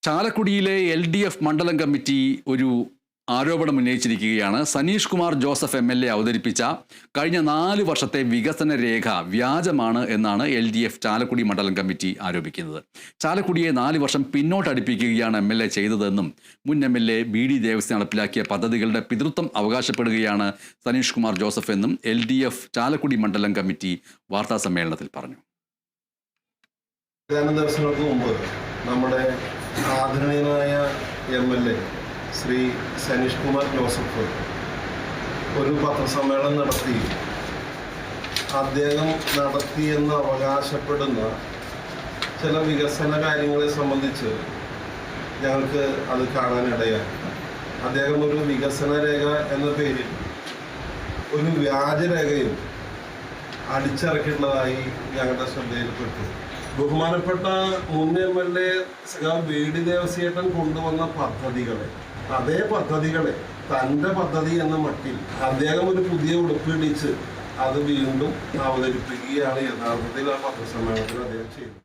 ചാലക്കുടിയിലെ LDF മണ്ഡലം committee ഒരു ആരോപണം ഉന്നയിച്ചിരിക്കുകയാണ്. സനീഷ് കുമാർ ജോസഫ് MLA അവതരിപ്പിച്ച കഴിഞ്ഞ 4 വർഷത്തെ വികസന രേഖ വ്യാജമാണ് എന്നാണ് LDF ചാലക്കുടി മണ്ഡലം കമ്മിറ്റി ആരോപിക്കുന്നത്. ചാലക്കുടിയെ 4 വർഷം പിന്നോട്ടടിപ്പിക്കുകയാണ് MLA ചെയ്തതെന്നും മുൻ MLA BD ദേവസ്വം നടപ്പിലാക്കിയ പദ്ധതികളുടെ പിതൃത്വം അവകാശപ്പെടുകയാണ് സനീഷ് കുമാർ ജോസഫ് എന്നും LDF ചാലക്കുടി മണ്ഡലം കമ്മിറ്റി വാർത്താ സമ്മേളനത്തിൽ പറഞ്ഞു. ദിവസങ്ങൾക്ക് മുമ്പ് നമ്മുടെ ആദരണീയനായ MLA ശ്രീ സനീഷ് കുമാർ ജോസഫ് ഒരു പത്രസമ്മേളനം നടത്തി അദ്ദേഹം നടത്തിയെന്ന് അവകാശപ്പെടുന്ന ചില വികസന കാര്യങ്ങളെ സംബന്ധിച്ച് ഞങ്ങൾക്ക് അത് കാണാനിടയായി. അദ്ദേഹം ഒരു വികസന രേഖ എന്ന പേരിൽ ഒരു വ്യാജരേഖയും അടിച്ചിറക്കിയിട്ടുള്ളതായി ഞങ്ങളുടെ ശ്രദ്ധയിൽപ്പെട്ടു. ബഹുമാനപ്പെട്ട മുൻ MLA BD ദേവസ്യേട്ടൻ കൊണ്ടുവന്ന പദ്ധതികളെ, അതേ പദ്ധതികളെ തൻ്റെ പദ്ധതി എന്ന മട്ടിൽ അദ്ദേഹം ഒരു പുതിയ ഉടുപ്പിടിച്ച് അത് വീണ്ടും അവതരിപ്പിക്കുകയാണ് യഥാർത്ഥത്തിൽ ആ പത്രസമ്മേളനത്തിൽ അദ്ദേഹം ചെയ്തത്.